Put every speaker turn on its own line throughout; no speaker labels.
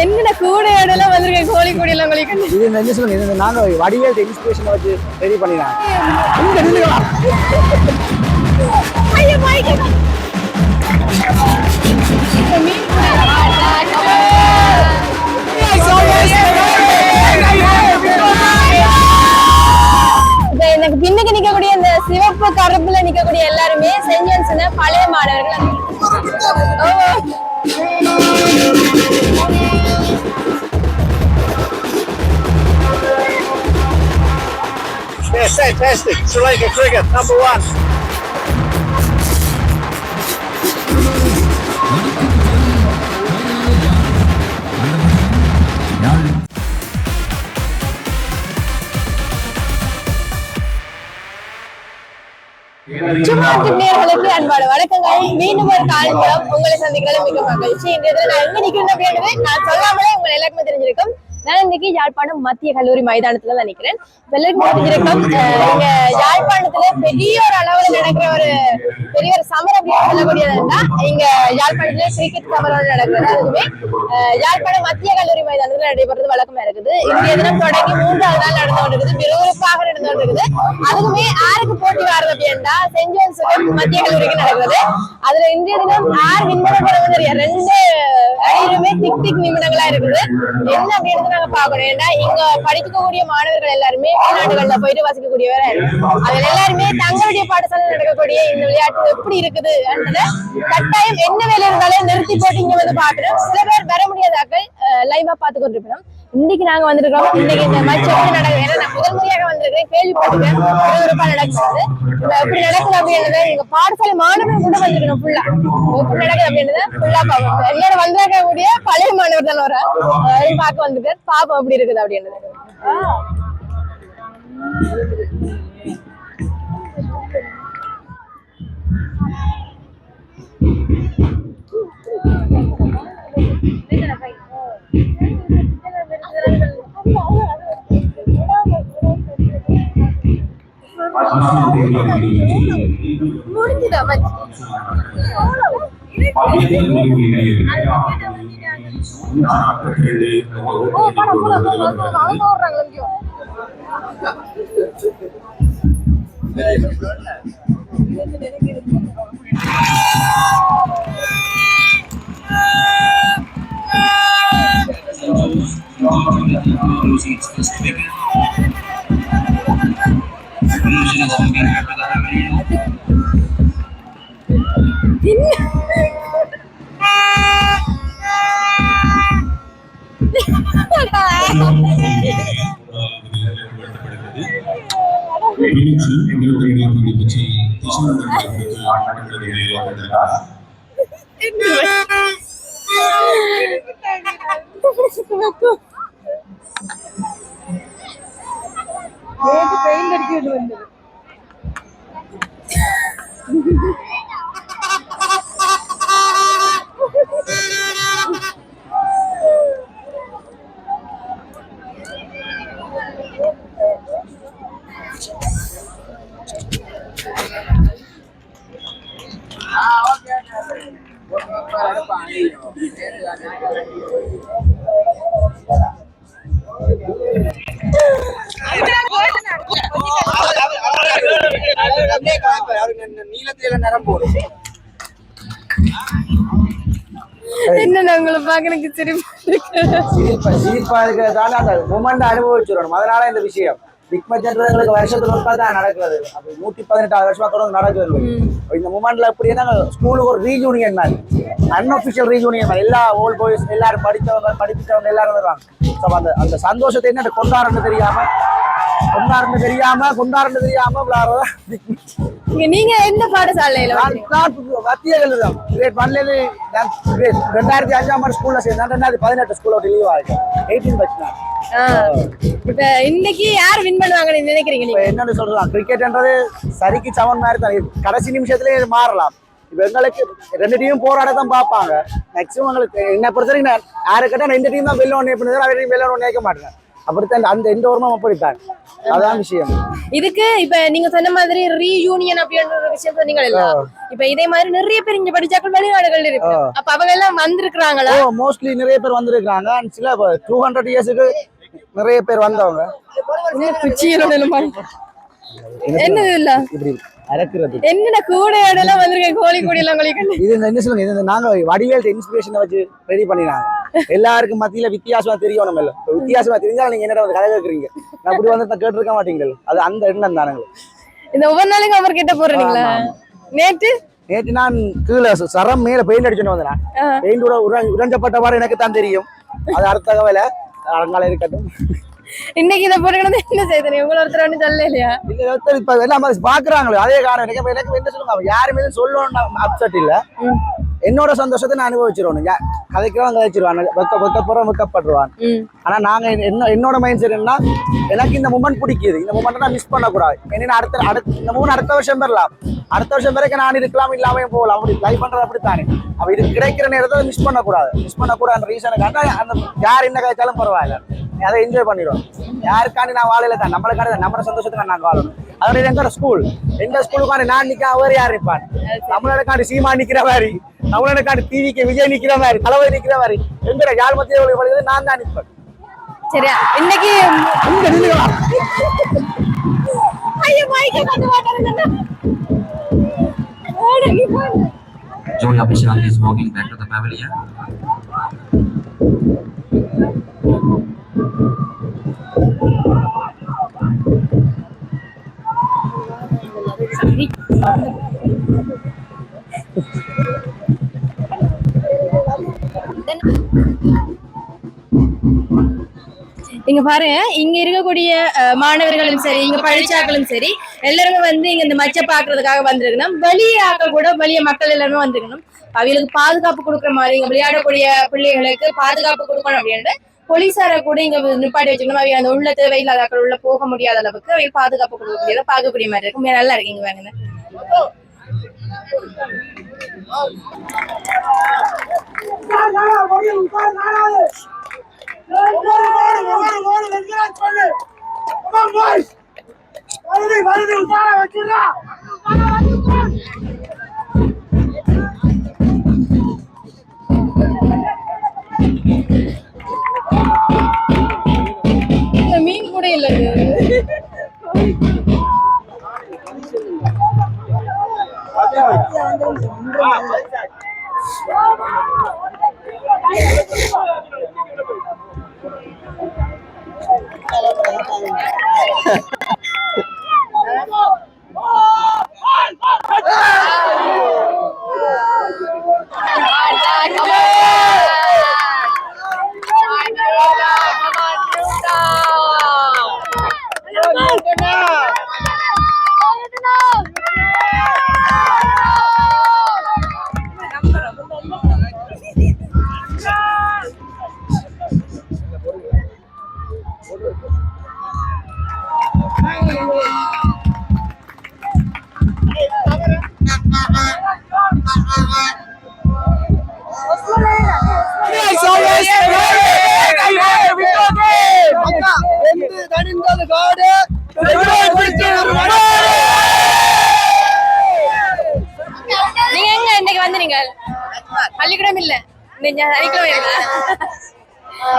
என்ன கூட இடம்லாம் வந்திருக்கேன் கோழி கொடி எல்லாம் உங்களுக்கு
இது என்ன சொல்லுங்க இது நாங்க வடிவேல் இன்ஸ்பிரேஷன் வச்சு ரெடி பண்ணிடலாம்
ஐயோ மைக் எனக்கு பின்னுக்கு நிக்கக்கூடிய இந்த சிவப்பு கருப்புல நிக்கக்கூடிய எல்லாருமே சென்ட் ஜான்ஸ் பழைய மாணவர்கள்.
Yes, fantastic. Sri Lanka cricket, number 1.
நேயர்களுக்கு அன்பான வணக்கங்கள். மீண்டும் ஒரு காலைப்புறம் உங்களை சந்திக்கிறதுல மிக மகிழ்ச்சி. இந்த இதுல நான் எங்க நிக்கிறேன் அப்படின்றது நான் சொல்லாமலே உங்க எல்லாருக்குமே தெரிஞ்சிருக்கும். நான் இன்னைக்கு யாழ்ப்பாணம் மத்திய கல்லூரி மைதானத்துல தான் நிக்கிறேன். எல்லாருக்கும் தெரிஞ்சிருக்கும் இங்க யாழ்ப்பாணத்துல பெரிய ஒரு அளவுல நடக்கிற ஒரு பெரிய ஒரு சமரம் அப்படின்னு சொல்லக்கூடியதுன்னா இங்க யாழ்ப்பாணத்துல கிரிக்கெட் சமரம் நடக்கிறது. அதுவுமே யாழ்ப்பாணம் மத்திய கல்லூரி மைதானத்துல நடைபெறது வழக்கமா இருக்குது. இன்றைய தினம் தொடங்கி 3வது நாள் நடந்து கொண்டிருக்குது. விறுவிறுப்பாக நடந்து கொண்டிருக்குது. அதுவுமே யாருக்கு போட்டி வருது அப்படின்னா சென்ட் ஜான்ஸுக்கும் மத்திய கல்லூரிக்கு நடக்குது. அதுல இன்றைய தினம் யார் வின் பண்ண போறது தெரியாது. 2 அணியிலுமே டிக் நிமிடங்களா இருக்குது. என்ன அப்படின்னு நாங்க பாக்கணும். ஏன்னா இங்க படிக்கக்கூடிய மாணவர்கள் எல்லாருமே வெளிநாடுகள்ல போயிட்டு வசிக்கக்கூடியவர். அதுல எல்லாருமே தங்களுடைய பாடசாலை நடக்கக்கூடிய இந்த விளையாட்டு எப்படி இருக்குது கட்டாயம் என்ன வேலை இருந்தாலும் நிறுத்தி போட்டு இங்க வந்து பாக்குறோம். சில பேர் வர முடியாதாக்கள் லைவா பாத்து கொண்டிருக்கணும். இன்னைக்கு நாங்க வந்திருக்கோம். இன்னைக்கு இந்த மேட்ச் எப்படி நடக்குது ஏன்னா நான் முதல் முறையாக வந்திருக்கேன். கேள்விப்பட்டிருக்கேன் விறுவிறுப்பா நடக்குது. எப்படி நடக்குது அப்படின்றத எங்க பாடசாலை மாணவர்கள் கூட வந்திருக்கணும். ஃபுல்லா எப்படி நடக்குது அப்படின்றத ஃபுல்லா பார்ப்போம். எல்லாரும் வந்திருக்கக்கூடிய பழைய மாணவர் தான் வர பார்க்க வந்துட்டு பாப்போம் எப்படி இருக்குது அப்படின்றது. என்ன உங்களை பாக்க எனக்கு
சிரிப்பா இருக்கிறதால அந்த மூமெண்ட் அனுபவிச்சிடணும். அதனால இந்த விஷயம் பிக் மேட்ச்ன்றதுங்களுக்கு வருஷத்துல ஒருக்கா தான் நடக்குது. 118 வருஷமா தொடர்ந்து நடக்குது. இந்த மூமெண்ட்ல எப்படின்னா ஸ்கூலுக்கு ஒரு ரீயூனியன் மாதிரி அன்அஃபிஷியல் ரீயூனியன் மாதிரி எல்லா ஓல்ட் பாய்ஸ் எல்லாரும் படித்தவங்க எல்லாரும் வருவாங்க. அந்த சந்தோஷத்தை என்ன கொண்டாடுறது தெரியாம விளையாடுறதா.
நீங்க எந்த பாடசாலையில?
மத்திய கல்லூரி கிரேட் 1ல 2005 ஸ்கூல்ல சேர்ந்தேன். 2018 ஸ்கூல்ல லீவ் ஆயிடுச்சு. 18 பட்சம்.
இப்ப இன்னைக்கு யார் வின் பண்ணுவாங்கன்னு நினைக்கிறீங்க நீங்க?
என்னன்னு சொல்லலாம், கிரிக்கெட்ன்றது சரிக்கு சமன் மாதிரி தான். கடைசி நிமிஷத்துல மாறலாம். இப்ப எங்களுக்கு 2 டீமும் போராடத்தான் பார்ப்பாங்க. மேக்சிமம் எங்களுக்கு என்ன பொறுத்த வரைக்கும் யாரு கேட்டா இந்த டீம் தான் வெள்ளம் ஒன்று பண்ணுறது, அதே டீம் வெள்ளம் ஒன்று நினைக்க மாட்டேன். அப்படித்தான் அந்த எந்த ஓரமும் அப்படித்தான். அதான் விஷயம்.
இதுக்கு இப்ப நீங்க சொன்ன மாதிரி ரீயூனியன் அப்படின்ற ஒரு விஷயம் சொன்னீங்கல்ல, இப்ப இதே மாதிரி நிறைய பேர் இங்க படிச்சாக்கள் வெளிநாடுகள் இருக்கு. அப்ப அவங்க எல்லாம் வந்திருக்காங்களா?
மோஸ்ட்லி நிறைய பேர் வந்திருக்காங்க. சில 200 இயர்ஸுக்கு நிறைய பேர் வந்தவங்க.
என்னது இல்ல
இப்படி அறக்குறது
என்ன கூட இடம்லாம் வந்திருக்கேன், கோழி கூடி எல்லாம் கோழிக்கண்டு.
இது என்ன சொல்லுங்க, இது நாங்க வடிவேல் இன்ஸ்பிரேஷனை வச்சு ரெடி பண்ணினாங்க. எல்லாருக்கும் மத்தியில வித்தியாசமா தெரியும். நம்ம இல்ல வித்தியாசமா தெரிஞ்சா நீங்க என்னடா வந்து கதை கேட்கறீங்க, நான் அப்படி வந்து கேட்டிருக்க மாட்டீங்க. அது அந்த எண்ணம் தானுங்க.
இந்த ஒவ்வொரு நாளைக்கும் அவர் கிட்ட போறீங்களா?
நேற்று நான் கீழே சரம் மேல பெயிண்ட் அடிச்சுட்டு வந்தேன். பெயிண்டோட உறைஞ்சப்பட்டவாறு எனக்கு தான் தெரியும். அது அடுத்த தகவலை அங்கால இருக்கட்டும்.
இன்னைக்கு இதை போட்டுக்கிறது என்ன செய்தேன், உங்களை ஒருத்தர் ஒன்றும் சொல்ல இல்லையா?
இப்ப எல்லாம் பாக்குறாங்களோ அதே காரணம். எனக்கு என்ன சொல்லுங்க, யாருமே சொல்லணும் அப்செட் இல்ல. என்னோட சந்தோஷத்தை நான் அனுபவிச்சிருவோம். கதைக்கிறவன் கதைச்சிருவான், வெக்கப்படுறவன் வெக்கப்படுவான். ஆனா நாங்க என்னோட மைண்ட் செட் என்ன, எனக்கு இந்த மூமெண்ட் பிடிக்குது. இந்த மூமெண்ட் நான் மிஸ் பண்ணக்கூடாது. ஏன்னா இந்த மூமெண்ட் அடுத்த வருஷம் பெறலாம். அடுத்த வருஷம் வரைக்கும் நான் இருக்கலாம், இல்லாம போகலாம். அப்படி லைஃப் பண்றது அப்படித்தானே. அப்ப இது கிடைக்கிற நேரத்தை மிஸ் பண்ணக்கூடாது ரீசனுக்காக அந்த யார் என்ன கதைச்சாலும் பரவாயில்ல, அதை என்ஜாய் பண்ணிடுவோம். யாருக்காண்டி நான் வாழையில தான், நம்மளுக்காண்டி நம்ம சந்தோஷத்துக்கு நாங்கள் வாழணும். அதோட எங்க ஸ்கூலுக்காண்டி நான் நிற்க, அவர் யார் நிற்பான்? தமிழனுக்காண்டி சீமா நிக்கிற மாதிரி, தமிழனுக்காண்டி டிவிக்கு விஜய் நிக்கிற மாதிரி, தளபதி நிக்கிற மாதிரி, எங்கிற யாழ் மத்திய நான் தான் நிற்பேன்.
சரியா? இன்னைக்கு
Joy Abhishek is walking back to the pavilion.
இங்க பாருங்க, இங்க இருக்கக்கூடிய மாணவர்களும் சரி, இங்க படிச்சாக்களும் சரி, எல்லாருமே வந்து இங்க இந்த மச்ச பாக்குறதுக்காக வந்திருக்கணும். வெளியே ஆக்கள் கூட, வெளியே மக்கள் எல்லாருமே வந்திருக்கணும். அவங்களுக்கு பாதுகாப்பு கொடுக்குற மாதிரி, இங்க விளையாடக்கூடிய பிள்ளைகளுக்கு பாதுகாப்பு கொடுக்கணும் அப்படின்ட்டு போலீசாரை கூட இங்க நிப்பாட்டி வச்சுக்கணும். அவங்க அந்த உள்ள தேவையில்லாத ஆக்கள் உள்ள போக முடியாத அளவுக்கு அவங்க பாதுகாப்பு கொடுக்கக்கூடியதை பார்க்கக்கூடிய மாதிரி இருக்கும். நல்லா இருக்கீங்க பாருங்க. மீன் கூட இல்ல. நீங்க எங்க இன்னைக்கு வந்தீங்க? பள்ளிக்கூடம் இல்ல, சனிக்கிழமை.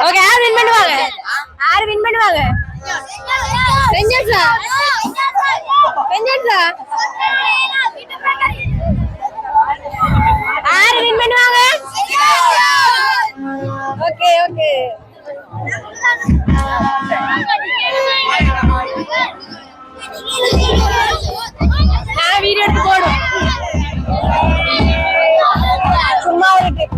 ஓகே, யார் வின் பண்ணுவாங்க? யார் வின் பண்ணுவாங்க? ரேஞ்சர்ஸா? ரேஞ்சர்ஸா? யார் வின் பண்ணுவாங்க? Okay okay. நான் வீடியோ எடுத்து போடும். சும்மா ஒரு டிப்.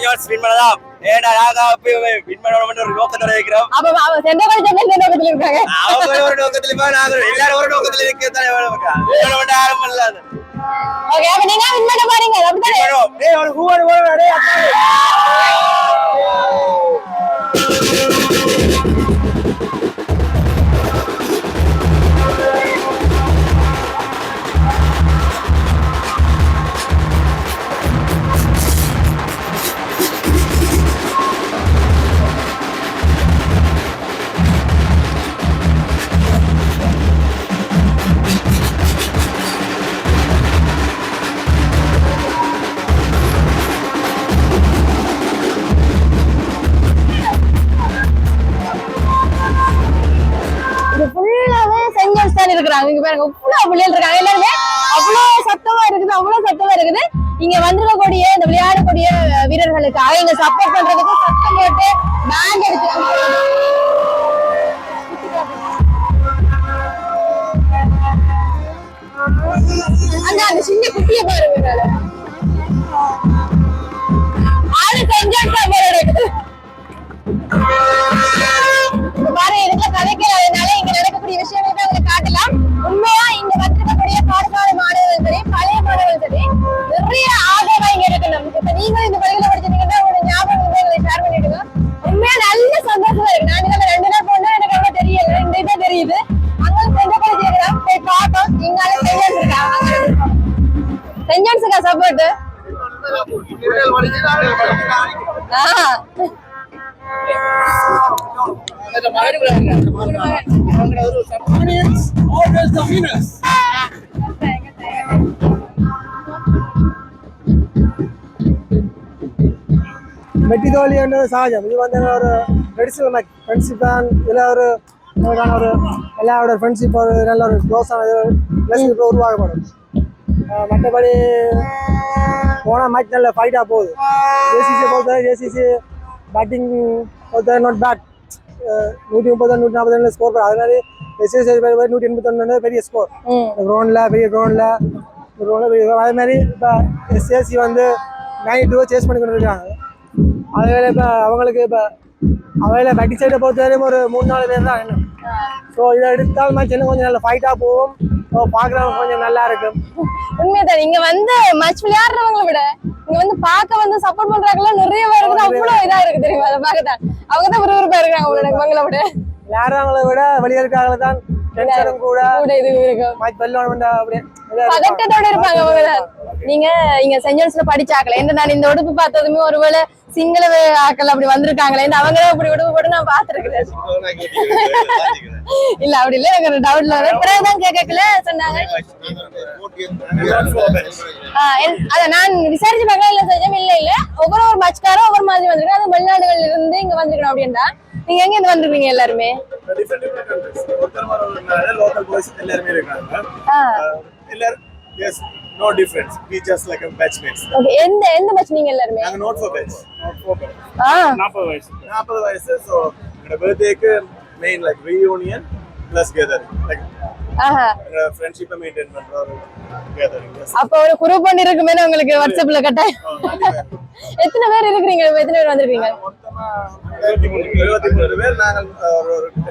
செஞ்சோர்ஸ் வின் பண்ணலாம். ஏடா நாங்க வின் பண்ணணும் ஒரு நோக்கத்தோட இருக்கிறோம்.
அப்ப சென்ற கொஞ்சம் எந்த நோக்கத்துல இருக்காங்க?
அவங்க ஒரு நோக்கத்துல இப்ப நாங்க எல்லாரும் ஒரு நோக்கத்துல இருக்கதானே வேணும்க்கா. வின் ஆரம்பம் இல்ல அது.
ஓகே அப்ப நீங்க வின் பண்ண போறீங்க அப்படிதானே?
டேய் ஒரு ஹூவர் ஓடுடா டேய் அப்பா.
இருக்கிறாங்க. இங்க பாருங்க அவ்வளவு பிள்ளைகள் இருக்காங்க. எல்லாருமே அவ்வளவு சத்தமா இருக்குது. இங்க வந்திருக்கக்கூடிய இந்த விளையாடக்கூடிய வீரர்களுக்காக இங்க சப்போர்ட் பண்றதுக்கு சத்தம் போட்டு பேண்ட் எடுத்து அந்த சின்ன குட்டியை பாருங்க. ஆளு செஞ்சா பாரு இதுல கதைக்கிறதுனால இங்க நடக்கக்கூடிய விஷயங்களை தான் உங்களுக்கு காட்டலாம். உண்மையா இங்க வந்திருக்கக்கூடிய பாடசாலை மாணவர்கள் சரி பழைய மாணவர்கள் சரி நிறைய ஆதரவா இங்க இருக்கு. நமக்கு இப்ப நீங்களும் இந்த பள்ளியில படிச்சிருக்கீங்கன்னா உங்களோட ஞாபகம் எங்களை ஷேர் பண்ணிடுங்க. உண்மையா நல்ல சந்தோஷமா இருக்கு. நான் இதுல 2 நாள் போனா எனக்கு அவ்வளவு தெரியல, இன்றைக்கு தெரியுது. அங்க செஞ்ச பள்ளிக்கு போய் பார்த்தோம். இங்கால செஞ்சன்ஸ் இருக்கா, செஞ்சன்ஸுக்கா சப்போர்ட்
மெட்டிதோலி என்றது சகஜம். இது வந்து ஒரு ட்ரெடிஷ்னல் மேட்ச். ஃப்ரெண்ட்ஷிப் தான் இதில் ஒரு எல்லாரோட ஃப்ரெண்ட்ஷிப் ஒரு நல்ல ஒரு க்ளோஸான ரிலேஷன்ஷிப் உருவாக்கப்படும். மற்றபடி போனால் மேட்ச் நல்ல ஃபைட்டாக போகுது. ஜேசிசி பொறுத்தவரை ஜேசிசி பேட்டிங் பொறுத்தவரை நாட் பேட். 130 140 ஸ்கோர் பண்ண அதனால எஸ்எஸ்சி 181 பெரிய ஸ்கோர். கிரவுண்டில் அதே மாதிரி இப்போ எஸ்எஸ்சி வந்து 92 சேஸ் பண்ணி கொண்டு இருக்காங்க. அதனால இப்போ அவங்களுக்கு இப்போ அவையில் பேட்டிங் சைடை பொறுத்தவரையும் ஒரு 3-4 பேர் தான் என்ன. ஸோ இதை எடுத்தால் மேட்ச் இன்னும் கொஞ்சம் நல்ல ஃபைட்டாக போகும். ஸோ பார்க்குறவங்க கொஞ்சம் நல்லா இருக்கும்.
உண்மைதான். இங்க வந்து மேட்ச் விளையாடுறவங்களை விட இங்க வந்து பார்க்க வந்து சப்போர்ட் பண்றாங்களா நிறைய பேர் இருக்குது. அவ்வளவு இதா இருக்கு தெரியுமா? அதை பார்க்கத்தான் அவங்க தான் விறுவிறுப்பா இருக்காங்க. உங்களை விட
விளையாடுறவங்களை விட வெளியிருக்காங்க தான் டென்ஷனும் கூட இது இருக்கும். மேட்ச் வெல்லணும் அப்படியே
பதட்டத்தோட இருப்பாங்க அவங்க தான். நீங்க இங்க சென்ட் ஜான்ஸ்ல படிச்சாக்கல என்ன நான் இந்த உடுப்பு பார்த்ததுமே ஒருவேளை சிங்கள ஆக்கள் அப்படி வந்திருக்காங்களே அவங்களே அப்படி உடுப்பு போட்டு நான் பாத்துருக்கேன். இல்ல அப்படி இல்ல எனக்கு ஒரு டவுட்ல பிறகுதான் கேட்கல சொன்னாங்க. அத நான் விசாரிச்சு பார்க்கல. இல்ல செஞ்சம் இல்ல ஒவ்வொரு மேட்ச்காரும் ஒவ்வொரு மாதிரி வந்திருக்கேன். அது வெளிநாடுகள்ல இருந்து இங்க வந்திருக்கணும் அப்படின்னா நீங்க எங்க இருந்து வந்திருக்கீங்க? எல்லாருமே
no difference, we just like a batchmates.
Okay, எந்த batch நீங்க எல்லாரும்?
நாங்க not for batch. 40 வயசு. So எங்க birthday-க்கு main like reunion plus gathering, like friendship maintain பண்ற ஒரு gathering.
அப்ப ஒரு குரூப் பண்ணி இருக்குமே உங்களுக்கு வாட்ஸ்அப்ல கட்டாய். எத்தனை பேர் இருக்கீங்க? எத்தனை பேர் வந்திருக்கீங்க?
மொத்தமா 23 பேர். நாங்க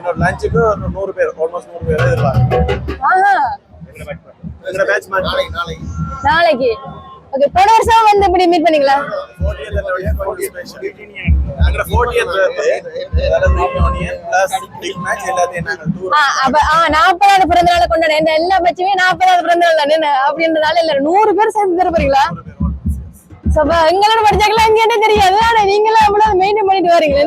ஒரு லஞ்சுக்கு 100 பேர், almost 100 பேர் இருப்பாங்க. எங்க பேட்ச்
நாளைக்கு. ஓகே, போன வருஷம் வந்து இப்படி மீட் பண்ணீங்களா?
40th
அப்ப 40வது பிறந்த நாளை கொண்டாட எல்லா பட்சமே 40வது பிறந்த நாள் தானே அப்படின்றதால இல்ல 100 பேர் சேர்ந்து தர போறீங்களா? எங்களோட படிச்சாங்களா எங்க தெரியாது. ஆனா நீங்களும் அவ்வளவு மெயின்டைன் பண்ணிட்டு வரீங்களே.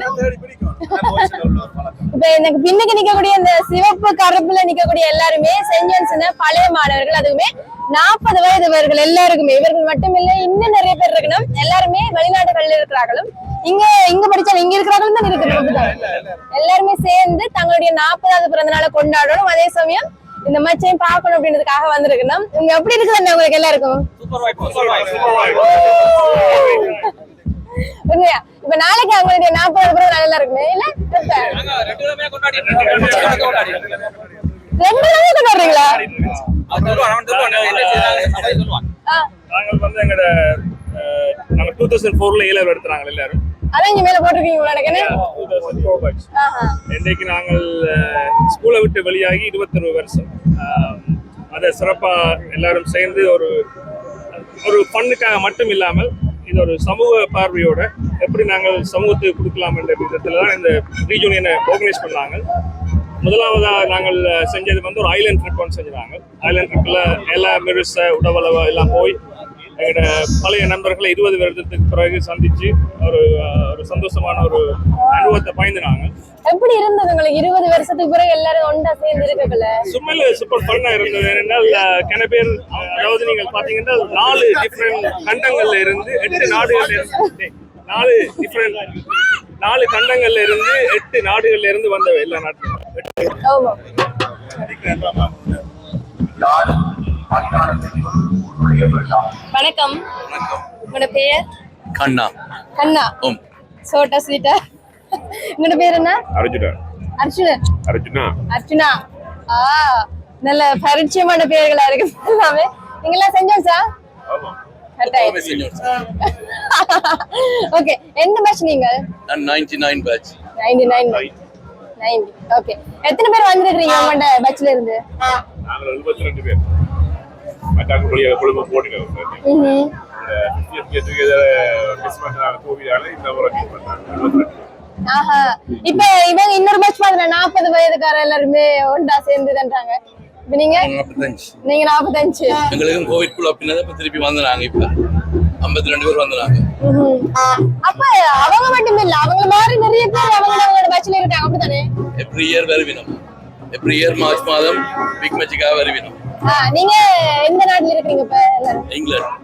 இப்ப எனக்கு பின்னுக்கு நிக்கக்கூடிய இந்த சிவப்பு கருப்புல நிக்கக்கூடிய எல்லாருமே சென்ட் ஜான்ஸ் பழைய மாணவர்கள். அதுவுமே 40 வயதுவர்கள் எல்லாருக்குமே. இவர்கள் மட்டும் இல்ல, இன்னும் நிறைய பேர் இருக்கணும். எல்லாருமே வெளிநாடுகள்ல இருக்கிறார்களும் இங்க படிச்சாலும் இங்க இருக்கிறார்களும் தான் இருக்கிறாங்க. எல்லாருமே சேர்ந்து தங்களுடைய 40வது பிறந்த நாளை கொண்டாடணும். அதே சமயம் இந்த மேட்சையும் பார்க்கணும் அப்படின்றதுக்காக வந்திருக்கணும். இங்க எப்படி இருக்குது உங்களுக்கு எல்லாருக்கும்? உண்மையா? இப்ப நாளைக்கு அவங்களுடைய 40வது பிறந்த நாள் எல்லாம் இருக்குமே இல்ல? 2 நாளே கொண்டாடுறீங்களா?
நாங்கள் வந்து எங்களோட நாங்கள் 2004ல A-level எடுத்துறாங்க எல்லாரும்.
அதான் இங்க மேல போட்டிருக்கீங்களா எனக்கு
2004 batch. இன்றைக்கு நாங்கள் ஸ்கூலை விட்டு வெளியாகி 21 வருஷம். அதை சிறப்பா எல்லாரும் சேர்ந்து ஒரு ஃபண்ணுக்காக மட்டும் இல்லாமல் இது ஒரு சமூக பார்வையோட எப்படி நாங்கள் சமூகத்துக்கு கொடுக்கலாம் என்ற விதத்தில் தான் இந்த ரீயூனியனை ஆர்கனைஸ் பண்ணாங்க. முதலாவதாக நாங்கள் செஞ்சது ஒரு ஐலாண்ட் ட்ரிப் ஒன்று செஞ்சாங்க. ஐலாண்ட் ட்ரிப்பில் எல்லா மிருச உடவளவு எல்லாம் போய் எங்களோட பழைய நண்பர்களை 20 வருடத்துக்கு பிறகு சந்திச்சு ஒரு சந்தோஷமான ஒரு அனுபவத்தை பயந்துனாங்க.
எப்படி இருந்தது உங்களுக்கு 20 வருஷத்துக்கு பிறகு எல்லாரும் ஒன்றா சேர்ந்து இருக்கல?
சும்மையில சூப்பர் ஃபன்னா இருந்தது. ஏனென்றால் கன பேர், அதாவது நீங்கள் பாத்தீங்கன்னா 4 டிஃப்ரெண்ட் கண்டங்கள்ல இருந்து 8 நாடுகள்ல இருந்து 4 கண்டங்கள்ல இருந்து 8 நாடுகள்ல இருந்து வந்தவை எல்லா நாட்டிலும்.
வணக்கம். உங்களோட பேர்?
கண்ணா.
கண்ணா. சோட்டா ஸ்வீட்டா. உங்களோட பேர் என்ன?
அர்ஜுனா.
நல்ல பரிச்சயமான பேர்களா இருக்கு எல்லாமே. நீங்க எல்லாம் செஞ்சோம்சா? ஓகே. எந்த பேட்ச் நீங்க?
99 பேட்ச்.
99. ஓகே. எத்தனை பேர் வந்திருக்கீங்க உங்களோட பேட்ச்ல இருந்து?
நாங்க 72 பேர். மட்டாக்கு போலியாக குழும போட்டுங்க.
இப்ப இவங்க இன்னொரு பேட்ச் மாதிரி 40 வயதுக்கார எல்லாருமே ஒன்றா சேர்ந்துன்றாங்க. இப்ப நீங்க 45.
எங்களுக்கும் கோவிட் குள்ள பின்னத இப்ப திருப்பி வந்தாங்க. இப்ப 52 பேர் வந்தாங்க.
அப்ப அவங்க மட்டும் இல்ல, அவங்க மாதிரி நிறைய பேர் அவங்களோட பேட்ச்ல இருக்காங்க. அப்படிதானே?
எவ்ரி இயர் வருவினோம். எவ்ரி இயர் மார்ச் மாதம் பிக் மேட்சுக்காக வருவினோம்.
நீங்க எந்த நாட்டுல இருக்கீங்க இப்ப எல்லாரும்?
இங்கிலாந்து.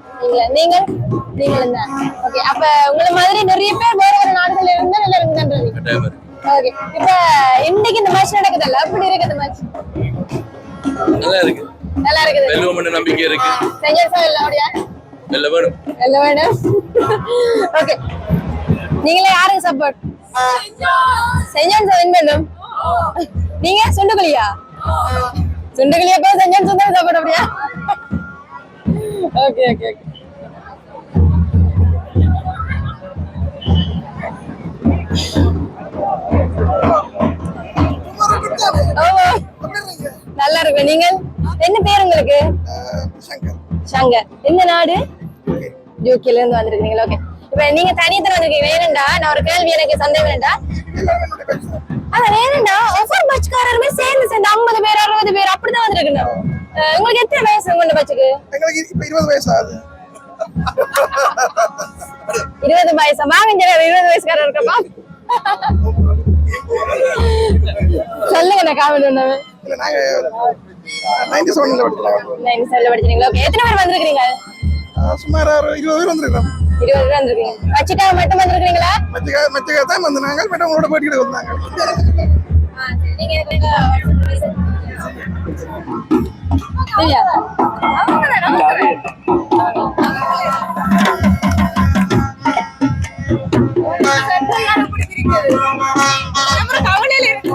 நீங்க ஓகே. அப்ப உங்கள மாதிரி நிறைய பேர் வேற வேற நாடுகள்ல இருந்து நல்லா இருக்குன்றீங்க. ஓகே. இப்ப இன்னைக்கு இந்த மேட்ச் நடக்குதுல்ல, எப்படி இருக்கு இந்த மேட்ச்?
நல்லா இருக்குது. வெல்லுவோம்னு நம்பிக்கை இருக்கு.
செஞ்சர்ஸா இல்ல அப்படியே?
வெல்ல வேணும்.
ஓகே. நீங்களே யாருக்கு சப்போர்ட்? செஞ்சர்ஸ் வின் பண்ணும். நீங்க சுண்டுக்குளியா போ செஞ்சர்ஸ் தான் சப்போர்ட் அப்படியா? ஓகே. நல்லா இருக்கு. நீங்கள் என்ன பேர் உங்களுக்கு? சங்கர். எந்த நாடு? யூகேல இருந்து வந்திருக்கீங்களா? ஓகே. இப்ப நீங்க தனித்தர வந்திருக்கீங்க. வேணுண்டா நான் ஒரு கேள்வி, எனக்கு சந்தேகம் வேண்டா. அதான் வேணுண்டா ஒவ்வொரு பட்ச்காரருமே சேர்ந்து 50 பேர் 60 பேர் அப்படிதான் வந்திருக்கணும். உங்களுக்கு எத்தனை வயசு உங்க பட்சுக்கு?
எங்களுக்கு இப்ப 20 வயசு ஆகுது.
20 வயசா? வாங்க 20 வயசுக்காரர் இருக்கப்பா. சொல்லுங்க. நான் காமெடி ஒண்ணு.
நாங்க 97ல படிச்சோம்.
97ல படிச்சீங்களா? ஓகே. எத்தனை பேர் வந்திருக்கீங்க?
சுமார் 20 பேர் வந்திருக்கோம்.
20 பேர் வந்திருக்கீங்க. வச்சிட்டா மட்டும் வந்திருக்கீங்களா?
மச்சகா தான் வந்தாங்க. மேடம் உங்களோட போட்டிட்டு வந்தாங்க.
நீங்க இல்லையா? கவலையில இருக்கு.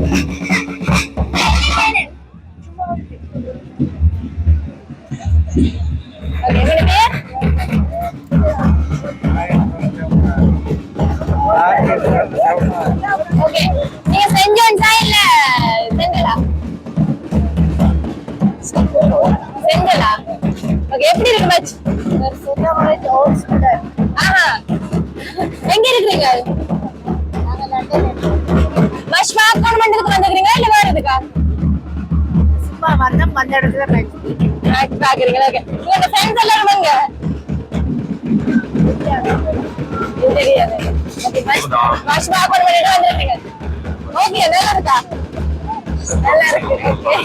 ஓகே உங்களோட பேர்? ஓகே நீங்க சென்ட் ஜான்ஸா இல்ல செங்கலா? செங்கலா. ஓகே எப்படி இருக்கு மேட்ச்? ஆஹா எங்க இருக்கீங்க? மேட்ச் பார்க்கணும்ன்றதுக்கு வந்திருக்கீங்களா இல்ல வேற எதுக்கா?
சும்மா வந்த இடத்துல
மேட்ச் பாக்குறீங்களா? ஓகே உங்க ஃப்ரெண்ட்ஸ் எல்லாரும் வாங்க. தெரியாது. ஓகே மேட்ச் பார்க்கணும்னு வந்திருக்கீங்க. ஓகே நல்லா இருக்கா? நல்லா இருக்கு. ஓகே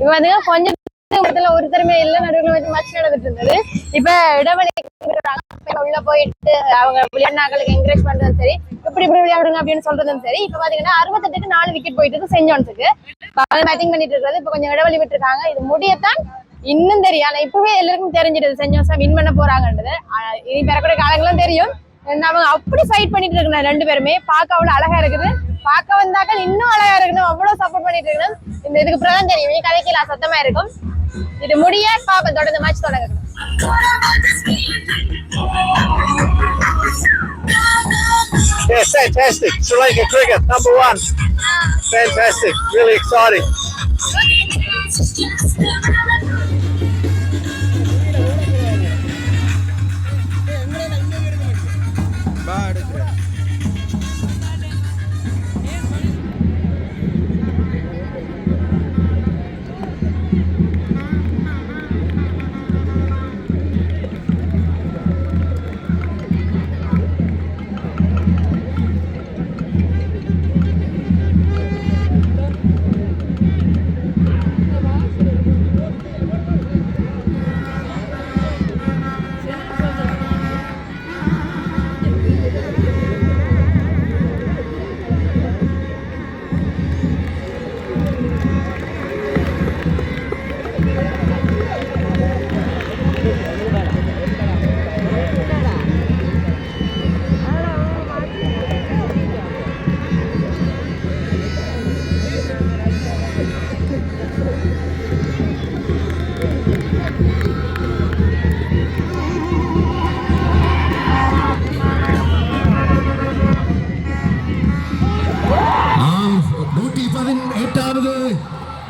இப்ப வந்து கொஞ்சம் இடத்துல ஒருத்தருமே இல்ல, நடுவில் வந்து மச்சு நடந்துட்டு இருந்தது. இப்ப இடைவெளி உள்ள போயிட்டு அவங்க விளையாடுனாங்களுக்கு என்கரேஜ் பண்றதும் சரி, இப்படி விளையாடுங்க அப்படின்னு சொல்றதும் சரி. இப்ப பாத்தீங்கன்னா 68க்கு 4 விக்கெட் போயிட்டு இருக்கு சென்ட் ஜான்ஸுக்கு. பேட்டிங் பண்ணிட்டு இருக்கிறது. இப்ப கொஞ்சம் இடைவெளி விட்டுருக்காங்க. இது முடியத்தான் இன்னும் தெரியும். ஆனா இப்பவே எல்லாருக்கும் தெரிஞ்சிடுது சென்ட் ஜான்ஸ் வின் பண்ண போறாங்கன்றது. இனி பெறக்கூடிய காலங்களும் தெரியும். அவங்க அப்படி ஃபைட் பண்ணிட்டு இருக்காங்க ரெண்டு பேருமே. பார்க்க அவ்வளவு அழகா இருக்குது. பார்க்க வந்தாக்கள் இன்னும் அழகா இருக்கணும், அவ்வளவு சப்போர்ட் பண்ணிட்டு இருக்கணும். இந்த இதுக்கு பிரதான் தெரியும், இனி கதைக்கல சத்தமா இருக்கும். இது முடிய பாப்ப தொடர்ந்து மேட்ச் தொடங்கணும்.
Yeah, fantastic. Sri Lanka cricket, number 1. Fantastic. Really exciting.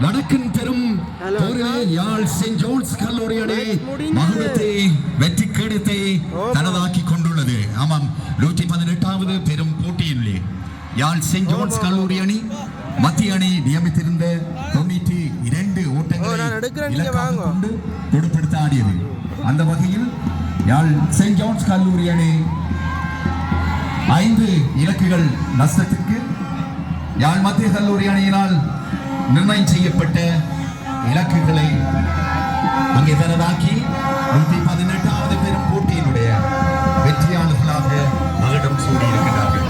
நடக்கும் பெரும் போரில் யாழ் செயின்ட் ஜான்ஸ் கல்லூரி அணி மகுடத்தை வெற்றி கெடுத்தை தனதாக்கி கொண்டுள்ளது. ஆமாம், 118வது பெரும் போட்டியிலே யாழ் செயின்ட் ஜான்ஸ் கல்லூரி அணி மத்திய அணி நியமித்திருந்த 92 ஓட்டங்களை இலக்காக கொண்டு துடுப்படுத்த ஆடியது. அந்த வகையில் யாழ் செயின்ட் ஜான்ஸ் கல்லூரி அணி 5 இலக்குகள் நஷ்டத்திற்கு யாழ் மத்திய கல்லூரி அணியினால் நிர்ணயம் செய்யப்பட்ட இலக்குகளை அங்கே தனதாக்கி 118வது பெரும் போட்டியினுடைய வெற்றியாளர்களாக மகுடம் சூடியிருக்கிறார்கள்.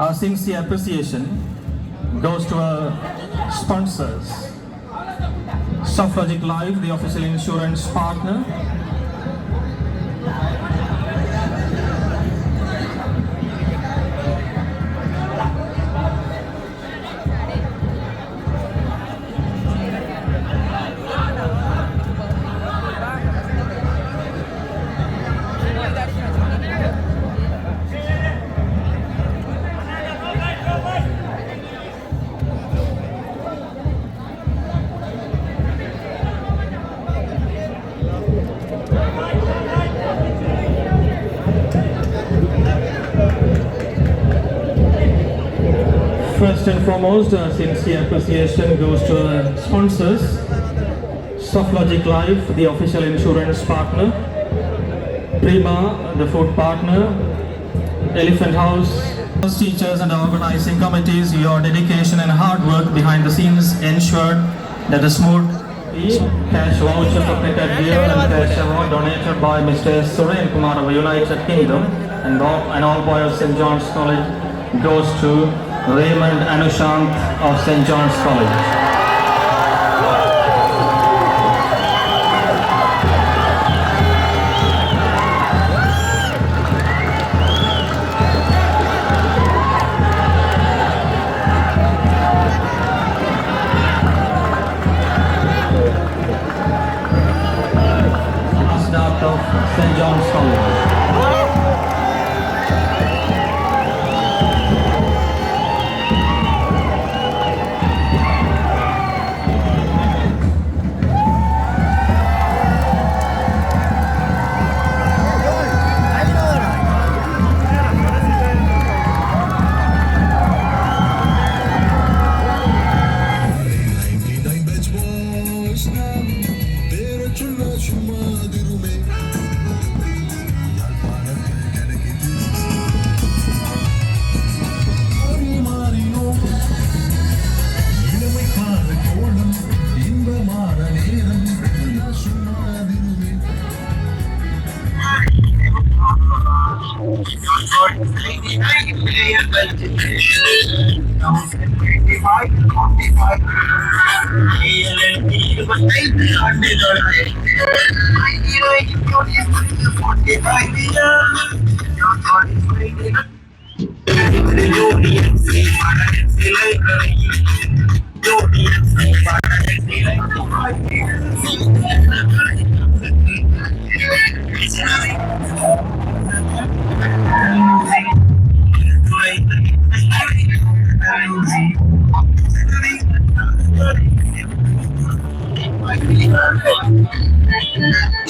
Our sincere appreciation goes to our sponsors. Softlogic Life, the official insurance partner. First and foremost, sincere appreciation goes to sponsors, Softlogic Life, the official insurance partner, Prima, the food partner, Elephant House, teachers and organizing committees. Your dedication and hard work behind the scenes ensured that a smooth cash voucher for cricket gear and cash award donated by Mr. Suren Kumar of United Kingdom and all boys of St. John's College goes to Raymond Anushant of St. John's College. Of St. John's College.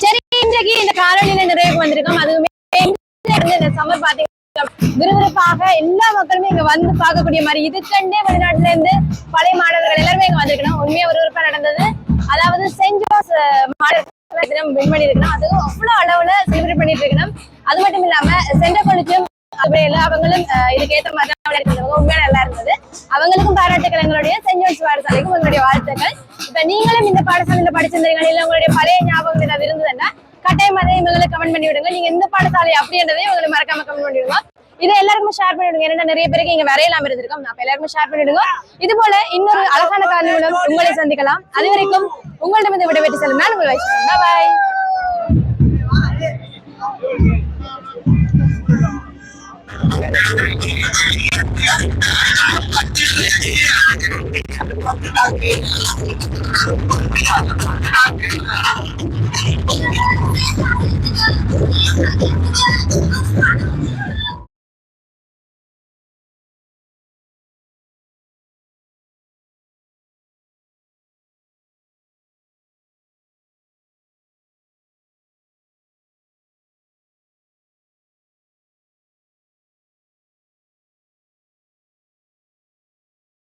சரி, இன்றைக்கு இந்த காணொலியில நிறைவு வந்திருக்கோம். அதுவுமே இந்த summer பாத்தீங்கன்னா விறுவிறுப்பாக எல்லா மக்களுமே இங்க வந்து பார்க்கக்கூடிய மாதிரி இதுக்கண்டே வெளிநாட்டுல இருந்து பழைய மாணவர்கள் எல்லாருமே இங்க வந்திருக்கணும். உண்மையா விறுவிறுப்பா நடந்தது. அதாவது சென்ட் ஜோஸ் மாணவர் தினம் வின் பண்ணி இருக்கணும். அதுவும் அவ்வளவு அளவுல செலிப்ரேட் பண்ணிட்டு இருக்கணும். அது மட்டும் இல்லாம சென்டர் காலேஜும் அவங்களும் இதுக்கேற்ற மாதிரி உண்மையா நல்லா இருந்தது. அவங்களுக்கும் பாராட்டுக்கள். எங்களுடைய சென்ட் ஜோன்ஸ் பாடசாலைக்கும் உங்களுடைய வாழ்த்துக்கள். இப்ப நீங்களும் இந்த பாடசாலையில படிச்சிருந்தீங்க, இல்ல உங்களுடைய பழைய ஞாபகம் ஏதாவது இருந்ததுன்னா கட்டாயம் அதை எங்களுக்கு கமெண்ட் பண்ணி விடுங்க. நீங்க எந்த பாடசாலை அப்படின்றதையும் உங்களுக்கு மறக்காம கமெண்ட் பண்ணி விடுங்க. இதை எல்லாருக்குமே ஷேர் பண்ணிவிடுங்க. ஏன்னா நிறைய பேருக்கு இங்க வரையலாம் இருந்திருக்கோம். அப்ப எல்லாருமே ஷேர் பண்ணிவிடுங்க. இது போல இன்னொரு அழகான காரணி மூலம் உங்களை சந்திக்கலாம். அது வரைக்கும் உங்களிடம் இந்த விடைபெற்று செல்லும் நான் உங்கள் வைஷ்ணவி. பாய். Thank you.